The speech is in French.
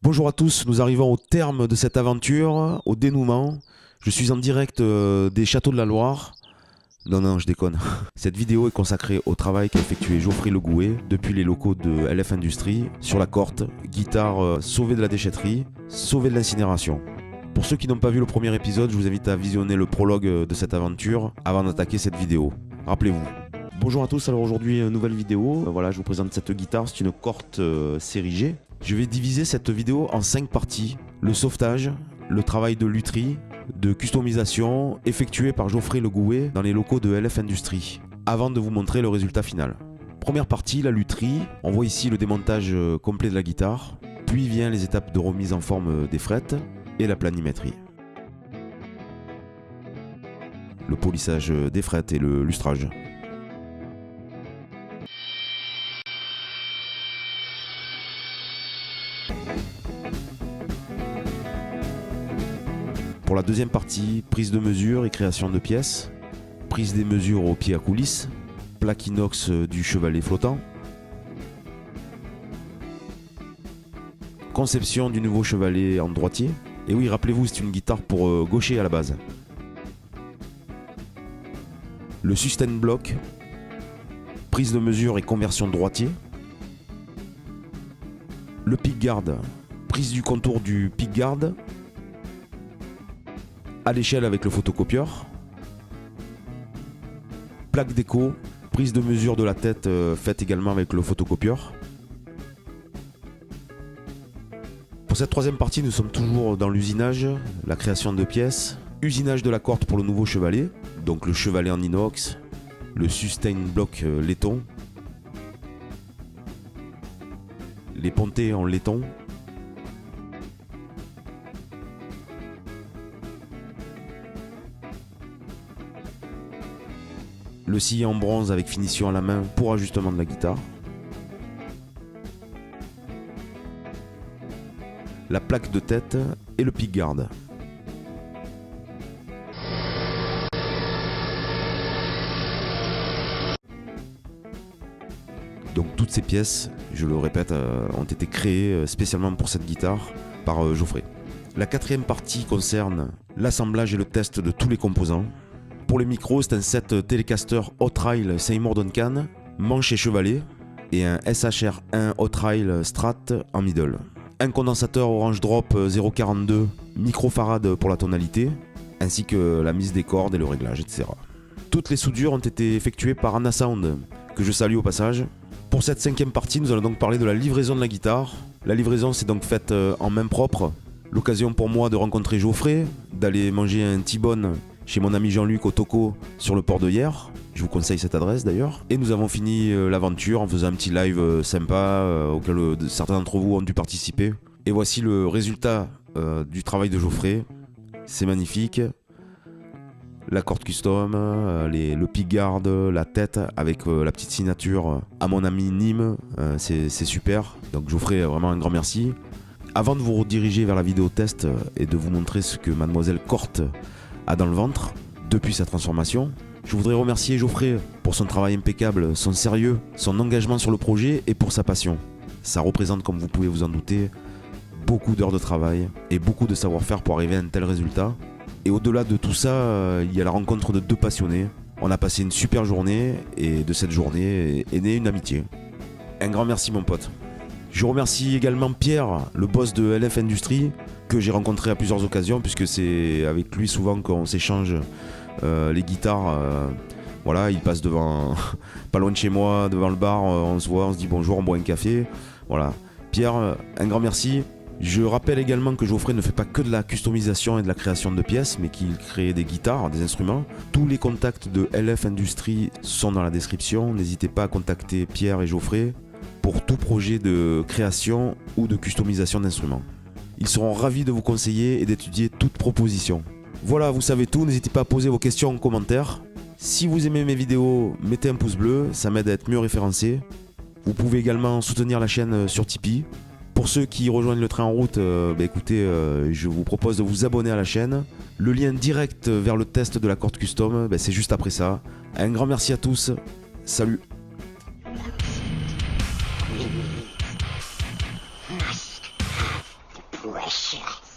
Bonjour à tous, nous arrivons au terme de cette aventure, au dénouement. Je suis en direct des Châteaux de la Loire. Non, je déconne. Cette vidéo est consacrée au travail qu'a effectué Geoffrey Le Gouet depuis les locaux de LF Industries sur la Corte, guitare sauvée de la déchetterie, sauvée de l'incinération. Pour ceux qui n'ont pas vu le premier épisode, je vous invite à visionner le prologue de cette aventure avant d'attaquer cette vidéo. Rappelez-vous. Bonjour à tous, alors aujourd'hui nouvelle vidéo. Voilà, je vous présente cette guitare, c'est une Corte série G. Je vais diviser cette vidéo en 5 parties. Le sauvetage, le travail de lutherie, de customisation effectué par Geoffrey Le Gouet dans les locaux de LF Industries, avant de vous montrer le résultat final. Première partie, la lutherie. On voit ici le démontage complet de la guitare, puis vient les étapes de remise en forme des frettes et la planimétrie. Le polissage des frettes et le lustrage. Pour la deuxième partie, prise de mesure et création de pièces, prise des mesures au pied à coulisses, plaque inox du chevalet flottant, conception du nouveau chevalet en droitier. Et oui, rappelez-vous, c'est une guitare pour gaucher à la base. Le sustain block, prise de mesure et conversion de droitier. Le pickguard, prise du contour du pickguard à l'échelle avec le photocopieur. Plaque d'écho, prise de mesure de la tête faite également avec le photocopieur. Pour cette troisième partie, nous sommes toujours dans l'usinage, la création de pièces, usinage de la corde pour le nouveau chevalet, donc le chevalet en inox, le sustain block laiton, les pontées en laiton, le scié en bronze avec finition à la main pour ajustement de la guitare, la plaque de tête et le pickguard. Donc toutes ces pièces, je le répète, ont été créées spécialement pour cette guitare par Geoffrey. La quatrième partie concerne l'assemblage et le test de tous les composants. Pour les micros, c'est un set Telecaster Hot Rail Seymour Duncan, manche et chevalet, et un SHR1 Hot Rail Strat en middle. Un condensateur Orange Drop 042 microfarad pour la tonalité, ainsi que la mise des cordes et le réglage, etc. Toutes les soudures ont été effectuées par Anna Sound, que je salue au passage. Pour cette cinquième partie, nous allons donc parler de la livraison de la guitare. La livraison s'est donc faite en main propre. L'occasion pour moi de rencontrer Geoffrey, d'aller manger un T-bone chez mon ami Jean-Luc au Toco sur le port de Hyères. Je vous conseille cette adresse d'ailleurs. Et nous avons fini l'aventure en faisant un petit live sympa auquel certains d'entre vous ont dû participer. Et voici le résultat du travail de Geoffrey. C'est magnifique. La corde custom, le pickguard, la tête avec la petite signature à mon ami Nîmes. C'est super. Donc Geoffrey, vraiment un grand merci. Avant de vous rediriger vers la vidéo test et de vous montrer ce que mademoiselle Corte a dans le ventre depuis sa transformation, je voudrais remercier Geoffrey pour son travail impeccable, son sérieux, son engagement sur le projet et pour sa passion. Ça représente, comme vous pouvez vous en douter, beaucoup d'heures de travail et beaucoup de savoir-faire pour arriver à un tel résultat. Et au-delà de tout ça, il y a la rencontre de deux passionnés. On a passé une super journée et de cette journée est née une amitié. Un grand merci mon pote. Je remercie également Pierre, le boss de LF Industries, que j'ai rencontré à plusieurs occasions, puisque c'est avec lui souvent qu'on s'échange les guitares. Voilà, il passe devant, pas loin de chez moi, devant le bar, on se voit, on se dit bonjour, on boit un café. Voilà. Pierre, un grand merci. Je rappelle également que Geoffrey ne fait pas que de la customisation et de la création de pièces, mais qu'il crée des guitares, des instruments. Tous les contacts de LF Industries sont dans la description. N'hésitez pas à contacter Pierre et Geoffrey pour tout projet de création ou de customisation d'instruments. Ils seront ravis de vous conseiller et d'étudier toute proposition. Voilà, vous savez tout, n'hésitez pas à poser vos questions en commentaire. Si vous aimez mes vidéos, mettez un pouce bleu, ça m'aide à être mieux référencé. Vous pouvez également soutenir la chaîne sur Tipeee. Pour ceux qui rejoignent le train en route, écoutez, je vous propose de vous abonner à la chaîne. Le lien direct vers le test de la corde custom, c'est juste après ça. Un grand merci à tous, salut. Must have Wesh.